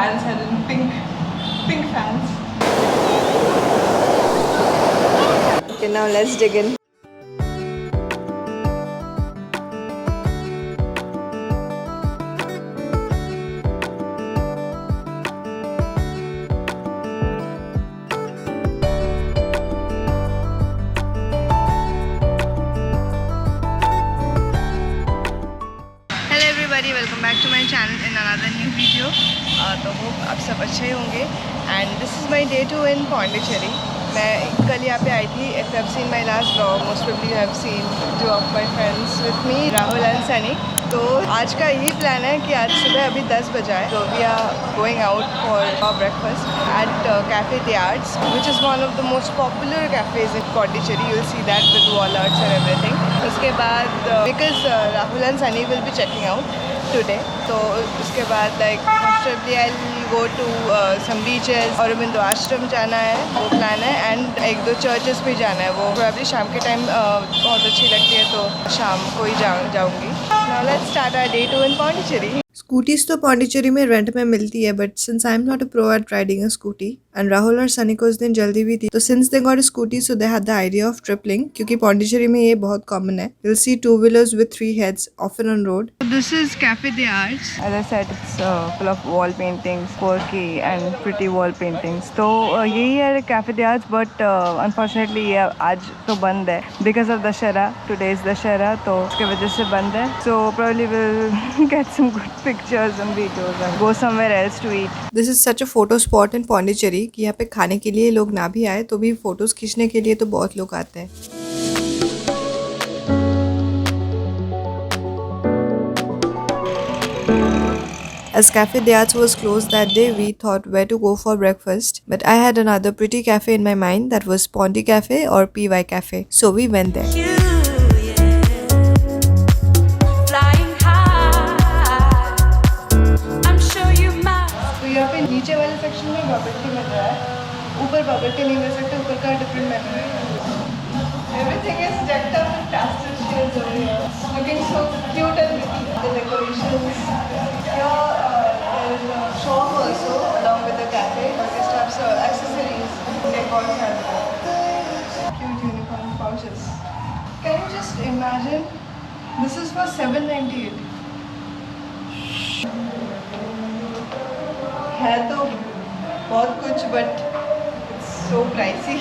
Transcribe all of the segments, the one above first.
fans had in pink fans. Okay, now let's dig in. Hello everybody, welcome back to my channel in another new video. तो hope आप सब अच्छे होंगे and this is my day 2 in Pondicherry. मैं कल यहाँ पे आई थी. If you have seen my last vlog, most probably you have seen two of my friends with me, Rahul and Sunny. तो आज का यही प्लान है कि आज सुबह अभी 10 बजा है, तो we are going out for breakfast at cafe the arts, which is one of the most popular cafes in Pondicherry. You will see that with wall arts and everything. उसके बाद because Rahul and Sunny will be checking out today, तो उसके बाद like mostly I go to some beaches. और बिंदु आश्रम जाना है, वो प्लान है. एंड एक दो चर्चेस भी जाना है. वो प्रोबेबली शाम के टाइम बहुत अच्छी लगती है, तो शाम को ही जाऊँगी. Now let's start our day 2 in Pondicherry. Scooties तो पौंडीचेरी में रेंट में मिलती है, but since I am not a pro at riding a scooty and Rahul और सनी को उस दिन जल्दी भी थी, तो since they got a scooty so they had the idea of tripling, क्योंकि पौंडीचेरी में ये बहुत कॉमन है. You'll see two wheelers with 3 heads often on road. This is Cafe de Arts. As I said, it's full of wall paintings, quirky and pretty wall paintings. तो यही है Cafe de Arts, but unfortunately ये आज तो बंद है because of Dashera. Today is Dashera, तो उसके वजह से बंद है. So probably we'll get some good pictures and videos and go somewhere else to eat. This is such a photo spot in Pondicherry कि यहाँ पे खाने के लिए लोग ना भी आए तो भी फोटोज खींचने के लिए तो बहुत लोग आते हैं. As Cafe de Arts was closed that day, we thought where to go for breakfast. But I had another pretty cafe in my mind, that was Pondi Cafe or PY Cafe. So we went there. तो यहाँ पे नीचे वाले section में bubble tea मिल रहा है, ऊपर bubble tea नहीं मिल सकता. ऊपर का डिफरेंट मेन्यू है. Everything is decked up with pastel shades over here. Looking so cute and pretty. The decorations. Here there is a shop also along with the cafe. They have some accessories, decor and cute unicorn pouches. Can you just imagine? This is for $7.98. है तो बहुत कुछ, but it's so pricey.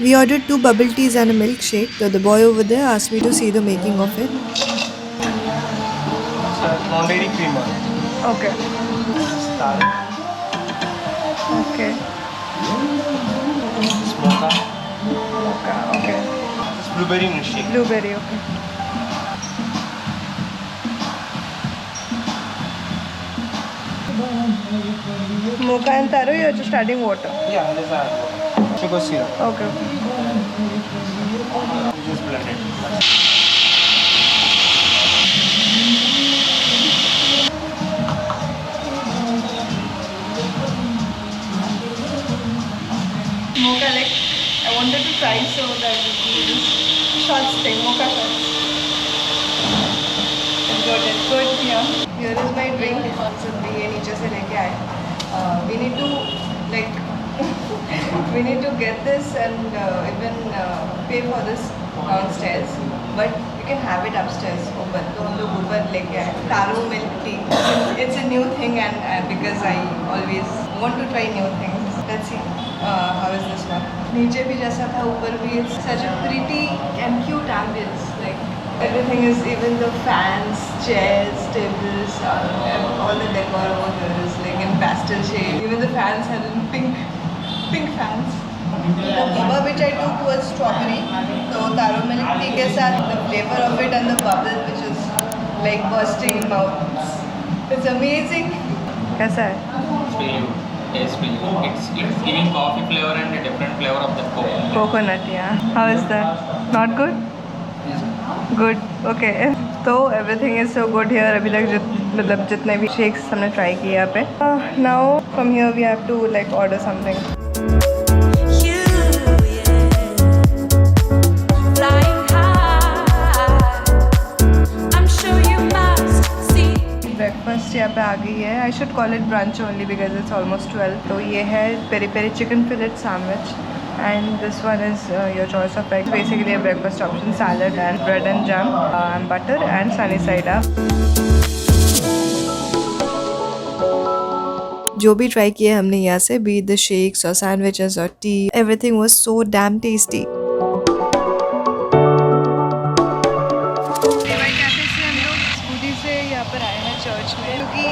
We ordered 2 bubble teas and a milkshake. So the boy over there asked me to see the making of it. Strawberry creamer. Okay. Star. Okay. Mocha. Mocha. Okay. Blueberry milkshake. Blueberry. Okay. Mocha and taro, you're just adding water. Yeah, this is sugar syrup. Okay. You just blend it. Mocha, like I wanted to try, so that this shots thing, mocha shots. It's good. Yeah. Here is my drink. So ये नीचे से लेके आए. We need to like we need to get this and even pay for this downstairs. But you can have it upstairs open. तो हम लोग ऊपर लेके आए. Taro milk tea. It's a new thing and because I always want to try new things. Let's see how is this one. नीचे भी जैसा था ऊपर भी. It's such a pretty and cute ambience. Like everything is, even the fans, chairs, tables, all the decor over here is like in pastel shade. Even the fans had in pink fans. The boba which I took was strawberry. So taro milk tea के साथ the flavor of it and the bubble which is like bursting in mouth. It's amazing. कैसा है? Taste for you. It's giving coffee flavor and a different flavor of the coconut. Coconut, yeah. How is that? Not good? Good. Okay. तो everything is so good here. अभी तक मतलब जितने भी shakes हमने try किए यहाँ पे. Now from here we have to like order something. Flying high, I'm sure यहाँ पे आ गई है. I should call it brunch only because it's almost 12. तो ये है peri peri chicken fillet sandwich. And this one is your choice of eggs. Basically a breakfast option, salad and bread and jam, and butter and sunny side up. जो भी try किया हमने यहाँ से, be it the shakes or sandwiches or tea, everything was so damn tasty. Cafe से हम लोग scooty से यहाँ पर आए हैं चर्च में, क्योंकि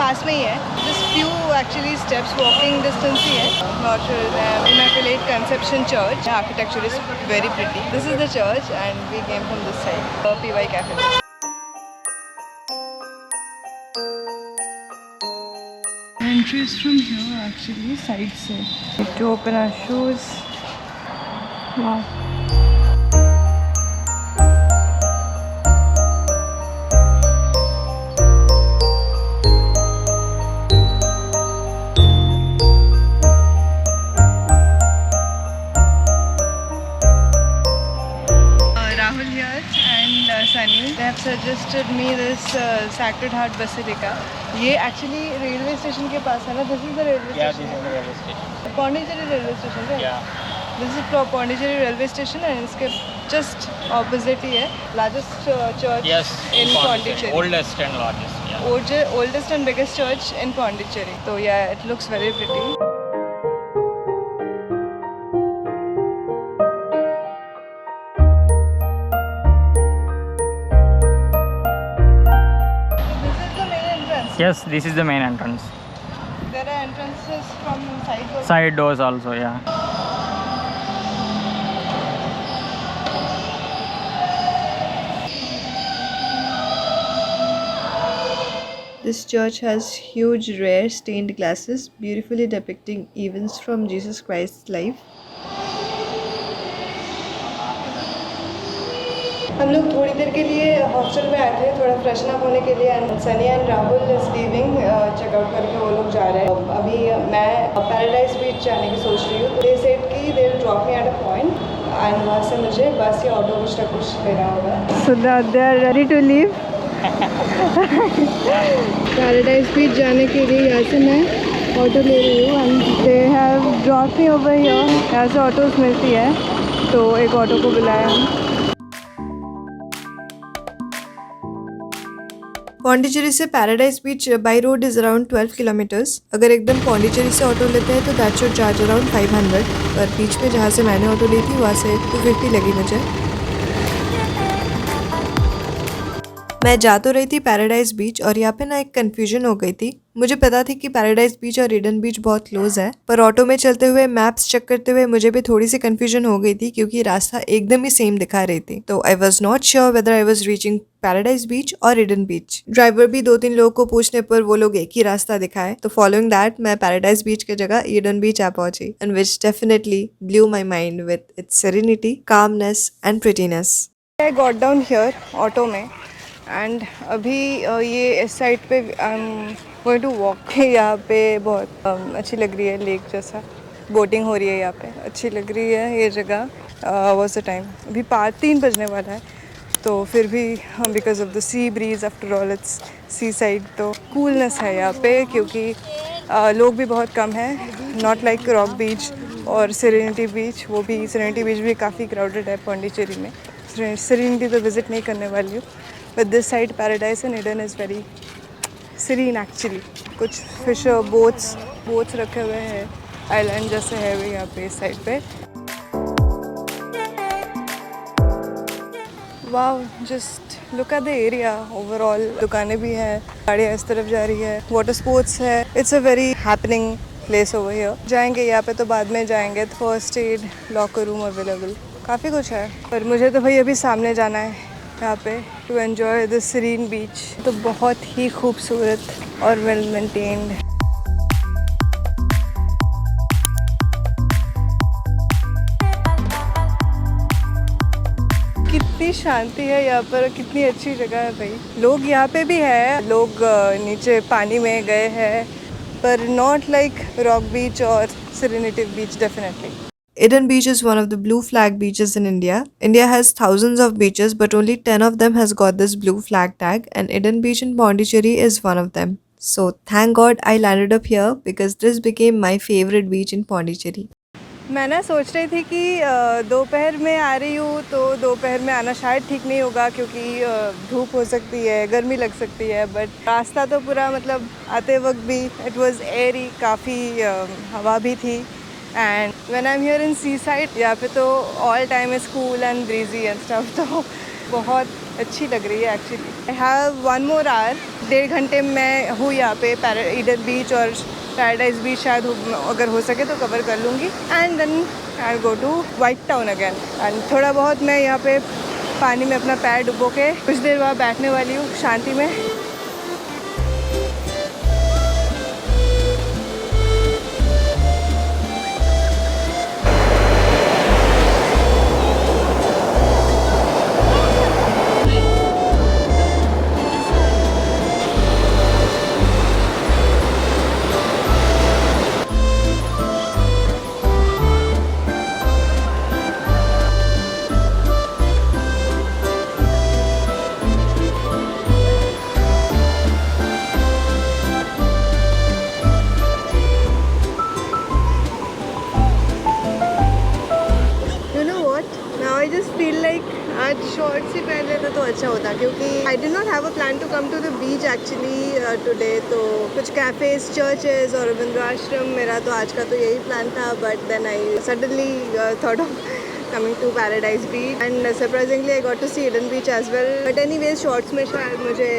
पास में ही है. Just few actually steps walking distance ही है. Notre Immaculate Conception Church. The architecture is very pretty. This is the church and we came from this side. PY Cafe. Entry is from here actually, side se. Need to open our shoes. Wow. Rahul here and Sunny. They have suggested me this Sacred Heart Basilica. ये actually railway station के पास है ना? This is the railway Yeah, station. this is the railway station. Pondicherry railway station, right? Yeah. This is Pondicherry railway station and इसके just opposite ही है largest church in Pondicherry. Oldest and largest. Yeah. Oldest and biggest church in Pondicherry. So yeah, it looks very pretty. Yes, this is the main entrance. There are entrances from side doors. Side doors also, yeah. This church has huge rare stained glasses beautifully depicting events from Jesus Christ's life. हम लोग थोड़ी देर के लिए hostel में आए थे, थोड़ा freshen up होने के लिए. And Sunny and Rahul is leaving, checkout करके वो लोग जा रहे हैं. अभी मैं पैराडाइज बीच जाने की सोच रही हूँ. दे सेड कि they will drop me at a point and वहाँ से मुझे बस या ऑटो कुछ ना कुछ लेना होगा. So they are ready to leave. Paradise Beach जाने के लिए यहाँ से मैं ऑटो ले रही हूँ and they have drop me over here. यहाँ से ऑटोज मिलती है तो एक ऑटो को बुलाया हम. पौंडीचेरी से paradise beach by road is around 12 kilometres. अगर एकदम पौंडीचेरी से ऑटो लेते हैं तो दैट शुड चार्ज अराउंड 500. पर बीच में जहाँ से मैंने ऑटो ली थी वहाँ से 250 लगी मुझे. मैं जा तो रही थी पैराडाइज बीच और यहाँ पे ना एक कन्फ्यूजन हो गई थी. मुझे पता थी कि पैराडाइज बीच और ईडन बीच बहुत क्लोज है, पर ऑटो में चलते हुए मैप्स चेक करते हुए मुझे भी थोड़ी सी कन्फ्यूजन हो गई थी क्योंकि रास्ता एकदम ही सेम दिखा रही थी. तो I was not sure whether I was reaching paradise बीच और ईडन बीच. ड्राइवर भी 2-3 लोगों को पूछने पर वो लोग एक ही रास्ता दिखाए. तो फॉलोइंग दैट मैं पैराडाइज बीच की जगह ईडन बीच आ पहुंची and which definitely blew my mind with its serenity, calmness and prettiness. I got down here auto में एंड अभी ये इस साइड पे I am going to walk. यहाँ पे बहुत अच्छी लग रही है, लेक जैसा बोटिंग हो रही है यहाँ पे, अच्छी लग रही है ये जगह. वॉज द टाइम अभी 3 बजने वाला है तो फिर भी because of the sea breeze, after all it's sea side, तो कूलनेस है यहाँ पे क्योंकि लोग भी बहुत कम हैं. नॉट लाइक रॉक बीच और सेरेनिटी बीच. वो भी सेरेनिटी बीच भी काफ़ी क्राउडेड है पौंडीचेरी में. सेरेनिटी तो विज़िट नहीं करने वाली हूँ. But this side, Paradise and Eden is very serene actually. कुछ फिशर बोट्स रखे हुए हैं, आइलैंड जैसे है वे यहाँ पे इस साइड पे. Wow, just look at the area overall. दुकानें भी हैं, गाड़ियाँ इस तरफ जा रही है, वाटर स्पोर्ट्स है. It's a very happening place over here. जाएंगे यहाँ पे तो बाद में जाएंगे. First aid, locker room available, काफ़ी कुछ है. पर मुझे तो भाई अभी सामने जाना है यहाँ पे टू एन्जॉय द सीरीन बीच. तो बहुत ही खूबसूरत और वेल मेंटेन्ड. कितनी शांति है यहाँ पर, कितनी अच्छी जगह है भाई. लोग यहाँ पे भी है, लोग नीचे पानी में गए हैं, पर नॉट लाइक रॉक बीच और serenity beach definitely. Eden Beach is one of the blue flag beaches in India. India has thousands of beaches, but only 10 of them has got this blue flag tag, and Eden Beach in Pondicherry is one of them. So thank God I landed up here because this became my favorite beach in Pondicherry. मैं ना सोच रही थी कि दोपहर में आ रही हूँ तो दोपहर में आना शायद ठीक नहीं होगा क्योंकि धूप हो सकती है, गर्मी लग सकती है, बट रास्ता तो पूरा मतलब आते वक्त भी इट वाज एयरी, काफ़ी हवा भी थी. And when I am here in sea side यहाँ पे तो all time is cool and breezy and stuff, तो बहुत अच्छी लग रही है actually. I have 1 more hour, 1.5 घंटे में हूँ यहाँ पे ईडन बीच और पैराडाइज बीच शायद अगर हो सके तो कवर कर लूँगी. And then I go to white town again. एंड थोड़ा बहुत मैं यहाँ पे पानी में अपना पैर डुबो के कुछ देर वहाँ बैठने वाली हूँ शांति में. I just feel like आज शॉर्ट्स ही पहन लेते तो अच्छा होता क्योंकि I did not have a plan to come to the beach actually today. तो कुछ कैफ़ेज, चर्चेज और रविंद्र आश्रम, मेरा तो आज का तो यही प्लान था, but then I suddenly thought of coming to Paradise Beach and surprisingly I got to see Eden Beach as well. But anyways shorts में शायद मुझे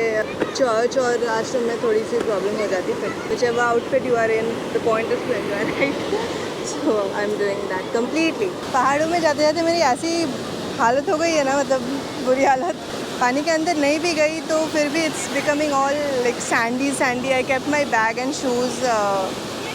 चर्च और आश्रम में थोड़ी सी प्रॉब्लम हो जाती फिर. whichever outfit you are in, the point is to enjoy, right? So I'm doing that completely. पहाड़ों में जाते जाते मेरी ऐसी हालत हो गई है ना, मतलब बुरी हालत. पानी के अंदर नहीं भी गई तो फिर भी it's becoming all like sandy. I kept my bag and shoes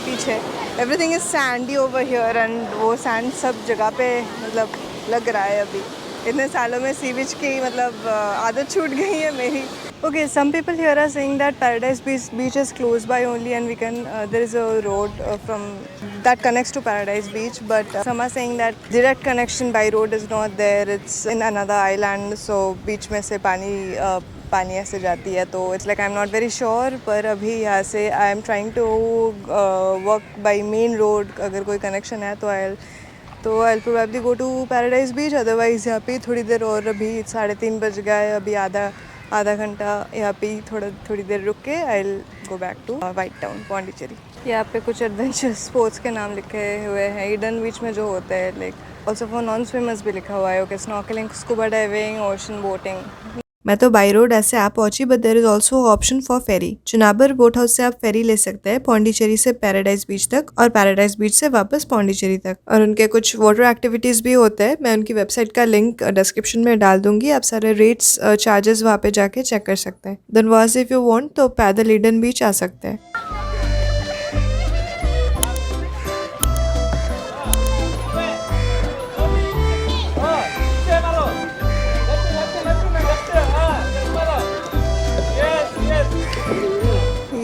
पीछे. Everything is sandy over here and वो सैंड सब जगह पे मतलब लग रहा है. अभी इतने सालों में सी बीच की मतलब आदत छूट गई है मेरी. Okay, some people here are saying that Paradise Beach is close by only and we can, there is a road from that connects to Paradise Beach, but some are saying that direct connection by road is not there, it's in another island, so beach में से पानी ऐसे जाती है. तो it's like I'm not very sure, पर अभी यहाँ से I am trying to walk by main road. अगर कोई connection है तो I'll probably go to Paradise Beach, otherwise यहाँ पे थोड़ी देर और, अभी 3:30 बज गए, अभी आधा घंटा यहाँ पे थोड़ी देर रुक के I will go back to white town Pondicherry. यहाँ पे कुछ एडवेंचर स्पोर्ट्स के नाम लिखे हुए हैं. ईडन बीच में जो होता है like also for non swimmers भी लिखा हुआ है. Okay, snorkelling, scuba diving, ocean boating. मैं तो बाई रोड ऐसे आ पहुंची, but there is also option for ferry. Chunnambar boat house से आप फेरी ले सकते हैं पौंडीचेरी से पैराडाइज बीच तक और पैराडाइज बीच से वापस पौंडीचेरी तक. और उनके कुछ वाटर एक्टिविटीज भी होते हैं. मैं उनकी वेबसाइट का लिंक डिस्क्रिप्शन में डाल दूंगी. आप सारे रेट्स, चार्जेस वहाँ पे जाके चेक कर सकते हैं. Then was if you want तो पैदल ईडन बीच आ सकते हैं.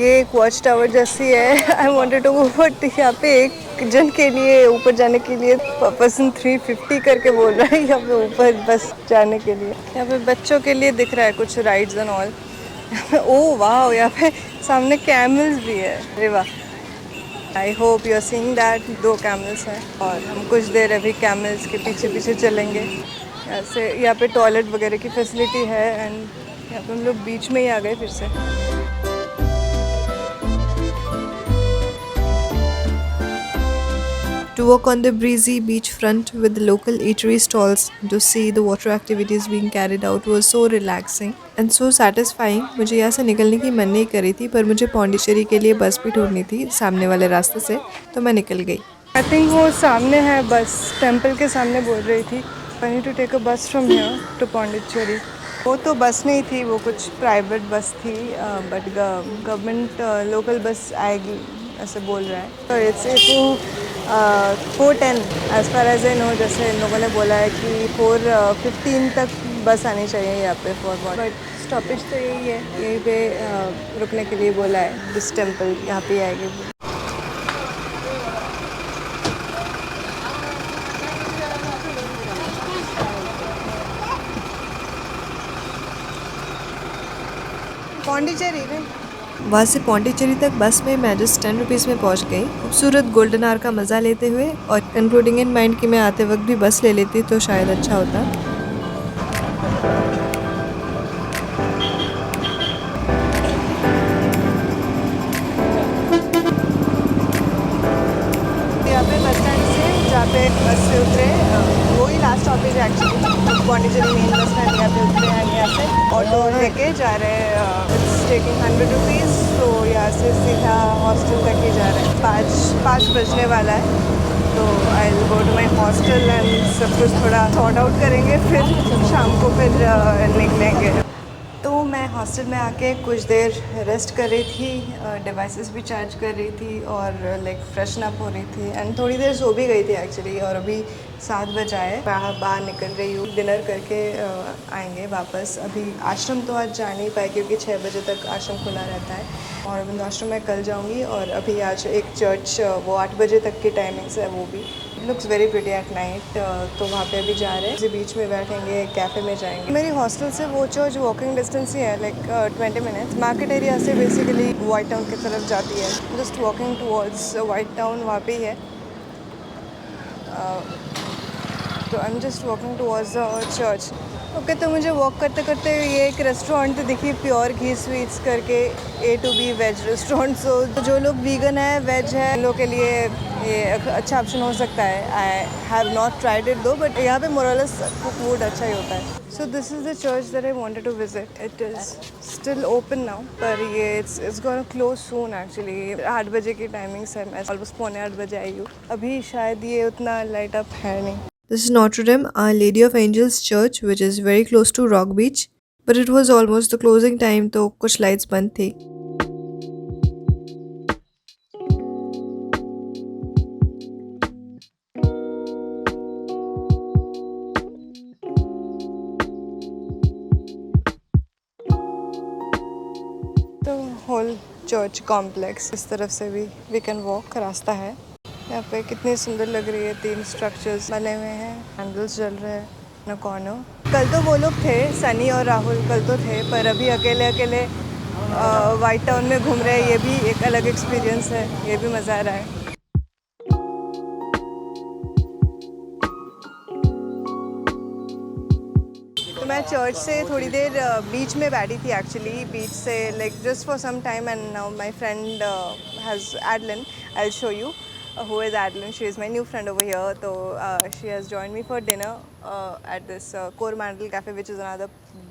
ये एक वॉच टावर जैसी है. I wanted to go, but यहाँ पे एक जन के लिए ऊपर जाने के लिए पर्सन 350 करके बोल रहा है यहाँ पे ऊपर बस जाने के लिए. यहाँ पे बच्चों के लिए दिख रहा है कुछ राइड्स एंड ऑल. ओह वाह, यहाँ पे सामने कैमल्स भी है. अरे वाह, I hope you are seeing that. 2 camels हैं और हम कुछ देर अभी कैमल्स के पीछे पीछे चलेंगे. यहाँ से यहाँ पे टॉयलेट वगैरह की फैसिलिटी है एंड यहाँ पे हम लोग बीच में ही आ गए फिर से. To walk on the breezy beach front with the local eatery stalls and to see the water activities being carried out was so relaxing and so satisfying. मुझे यहाँ से निकलने की मन नहीं करी थी, पर मुझे पौंडीचेरी के लिए बस भी ढूंढनी थी सामने वाले रास्ते से, तो मैं निकल गई. आई थिंक वो सामने है बस, टेम्पल के सामने बोल रही थी. I need to take a bus from here to Pondicherry. वो तो बस नहीं थी, वो कुछ प्राइवेट बस थी, बट गवर्नमेंट लोकल बस आएगी ऐसे बोल रहा है. तो it's 4:10 as far as I know. जैसे इन लोगों ने बोला है कि 4:15 तक बस आनी चाहिए यहाँ पे फॉर वॉट. बट स्टॉपेज तो यही है, यहीं पे रुकने के लिए बोला है. दिस टेम्पल यहाँ पे आएगी. पौंडीचेरी में वहाँ से पौंडीचेरी तक बस में मैं जस्ट 10 रुपीज़ में पहुँच गई। खूबसूरत गोल्डन आवर का मज़ा लेते हुए और कंक्लूडिंग इन माइंड कि मैं आते वक्त भी बस ले लेती तो शायद अच्छा होता। यहाँ पे बस स्टैंड से जहाँ पे बस से उतरे वही लास्ट स्टॉपेज है actually. Pondicherry main bus stand यहाँ पे उतरे हैं, यहाँ से ऑटो लेके जा रहे हैं। It's taking 100 rupees. तो यहाँ से सीधा हॉस्टल तक ही जा रहे हैं। 5 बजने वाला है तो I will go to my hostel and सब कुछ थोड़ा सॉर्ट आउट करेंगे, फिर शाम को फिर निकलेंगे। तो मैं हॉस्टल में आके कुछ देर रेस्ट कर रही थी, डिवाइसेस भी चार्ज कर रही थी और लाइक फ्रेशन अप हो रही थी एंड थोड़ी देर सो भी गई थी एक्चुअली। और अभी 7 बजे आए, बाहर निकल रही हूँ, डिनर करके आएंगे वापस। अभी आश्रम तो आज जा नहीं पाए क्योंकि 6 बजे तक आश्रम खुला रहता है और अरविंद आश्रम में कल जाऊँगी। और अभी आज एक चर्च वो 8 बजे तक की टाइमिंग्स है, वो भी looks very pretty at night. तो वहाँ पे अभी जा रहे हैं, बीच में बैठेंगे, कैफ़े में जाएंगे। मेरी हॉस्टल से वो चर्च वॉकिंग डिस्टेंस ही है, लाइक 20 मिनट्स। मार्केट एरिया से बेसिकली वाइट टाउन की तरफ जाती है, just walking towards White Town वहाँ पे ही है। तो I am just walking towards the church. Okay, तो मुझे वॉक करते करते ये एक रेस्टोरेंट दिखी, प्योर घी स्वीट्स करके, A to B veg restaurant. So जो लोग वीगन है, वेज है, उन लोग के लिए ये अच्छा ऑप्शन हो सकता है। I have not tried it though, but यहाँ पे मोरलेस फूड अच्छा ही होता है। So this is the church that I wanted to visit. It is still open now, पर ये it's gonna close soon actually. 8 बजे की टाइमिंग्स है, मैं ऑलमोस्ट 7:45 बजे आई हूँ। अभी शायद ये उतना लाइट अप है नहीं। This is Notre Dame, Our Lady of Angels Church, which is very close to Rock Beach. But it was almost the closing time, तो कुछ lights बंद थी। तो होल चर्च कॉम्प्लेक्स इस तरफ से भी वी कैन वॉक, रास्ता है। यहाँ पे कितनी सुंदर लग रही है, 3 स्ट्रक्चर्स बने हुए हैं, कैंडल्स जल रहे हैं न कॉर्नर। कल तो वो लोग थे, सनी और राहुल कल तो थे, पर अभी अकेले अकेले वाइट टाउन में घूम रहे हैं। ये भी एक अलग एक्सपीरियंस है, ये भी मज़ा आ रहा है। तो मैं चर्च से थोड़ी देर बीच में बैठी थी एक्चुअली। बीच से like just for some time and now my friend has Adeline, I will show you who is Adeline. She is my new friend over here. So she has joined me for dinner at this Coromandel Cafe, which is another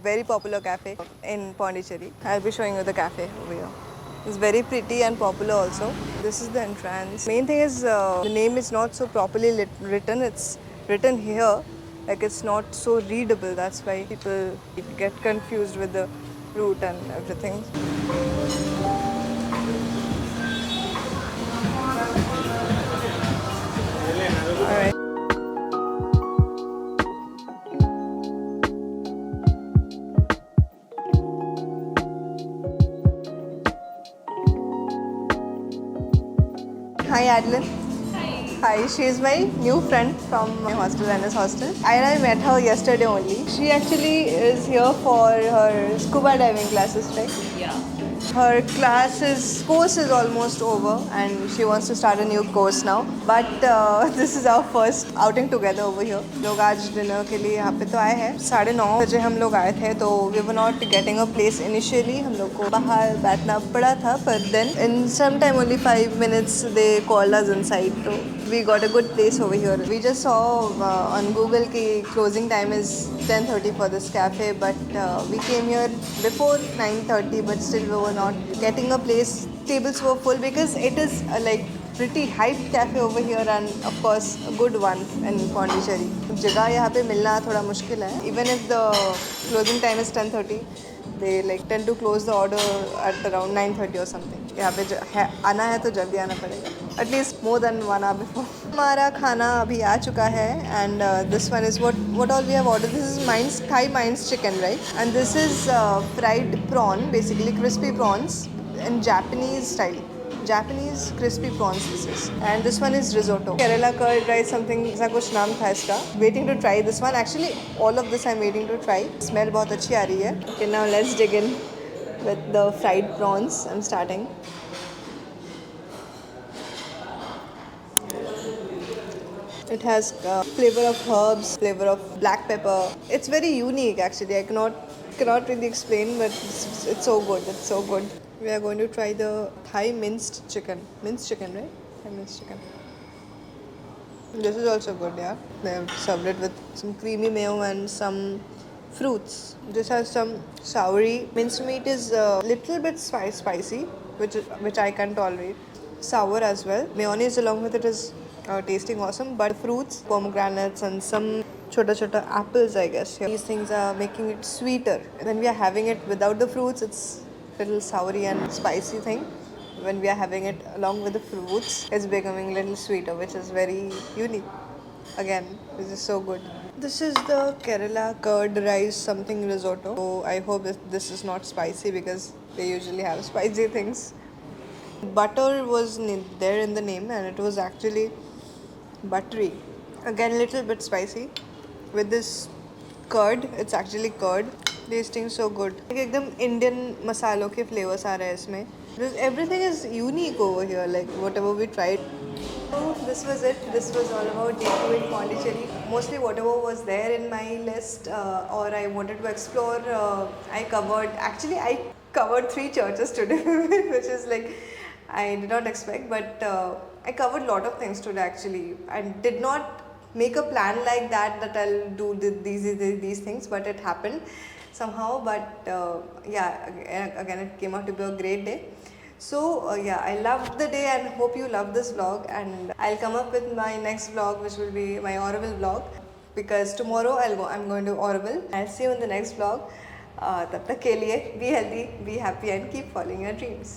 very popular cafe in Pondicherry. I'll be showing you the cafe over here. It's very pretty and popular also. This is the entrance. Main thing is the name is not so properly written. It's written here, like it's not so readable. That's why people get confused with the route and everything. Alright. Hi Adeline. Hi, she is my new friend from my hostel, Venice hostel. I met her yesterday only. She actually is here for her scuba diving classes, right? Yeah. Her course is almost over and she wants to start a new course now. But this is our first outing together over here. लोग आज dinner के लिए यहाँ पे तो आए हैं। 9:30 बजे हम लोग आए थे, तो we were not getting a place initially. हम लोग को बाहर बैठना पड़ा था, but then in some time only 5 minutes they called us inside. So we got a good place over here. We just saw on Google कि closing time is 10:30 for this cafe, but we came here before 9:30, but still we were not getting a place. Tables were full because it is like pretty hyped cafe over here and of course a good one in Pondicherry. जगह यहाँ पे मिलना थोड़ा मुश्किल है. Even if the closing time is 10:30, they like tend to close the order at around 9:30 or something. यहाँ पे आना है तो जल्दी आना पड़ेगा. At least more than 1 hour before. हमारा खाना अभी आ चुका है and this one is what all we have ordered. This is Thai Minds chicken, right? And this is fried prawn, basically crispy prawns in Japanese style. Japanese crispy prawns this is. And this one is risotto. Kerala curd rice something ऐसा कुछ नाम था इसका. Waiting to try this one. Actually all of this I'm waiting to try. Smell बहुत अच्छी आ रही है. Okay, now let's dig in with the fried prawns. I'm starting. It has flavor of herbs, flavor of black pepper. It's very unique actually. I cannot really explain, but it's so good. It's so good. We are going to try the Thai minced chicken. Minced chicken, right? Thai minced chicken. This is also good, yeah. They have served it with some creamy mayo and some fruits. This has some soury. Minced meat is a little bit spicy, which I can tolerate. Sour as well. Mayonnaise along with it is tasting awesome. But fruits, pomegranates and some chota apples, I guess. Yeah. These things are making it sweeter. When we are having it without the fruits, it's little soury and spicy thing. When we are having it along with the fruits, it's becoming a little sweeter, which is very unique. Again, this is so good. This is the Kerala curd rice something risotto. So I hope this is not spicy because they usually have spicy things. Butter was there in the name and it was actually buttery. Again, a little bit spicy. With this curd, it's actually curd. Tasting so good. एकदम Indian मसालों के flavors आ रहे हैं इसमें. Everything is unique over here. Like whatever we tried. So this was it. This was all about day 2 in Pondicherry. Mostly whatever was there in my list or I wanted to explore. I covered 3 churches today, which is like I did not expect. But I covered a lot of things today actually. I did not make a plan like that I'll do these things, but it happened somehow. But yeah, again it came out to be a great day. So yeah, I loved the day and hope you love this vlog, and I'll come up with my next vlog, which will be my Auroville vlog, because tomorrow I'm going to Auroville. I'll see you in the next vlog. तब तक के लिए be healthy, be happy and keep following your dreams.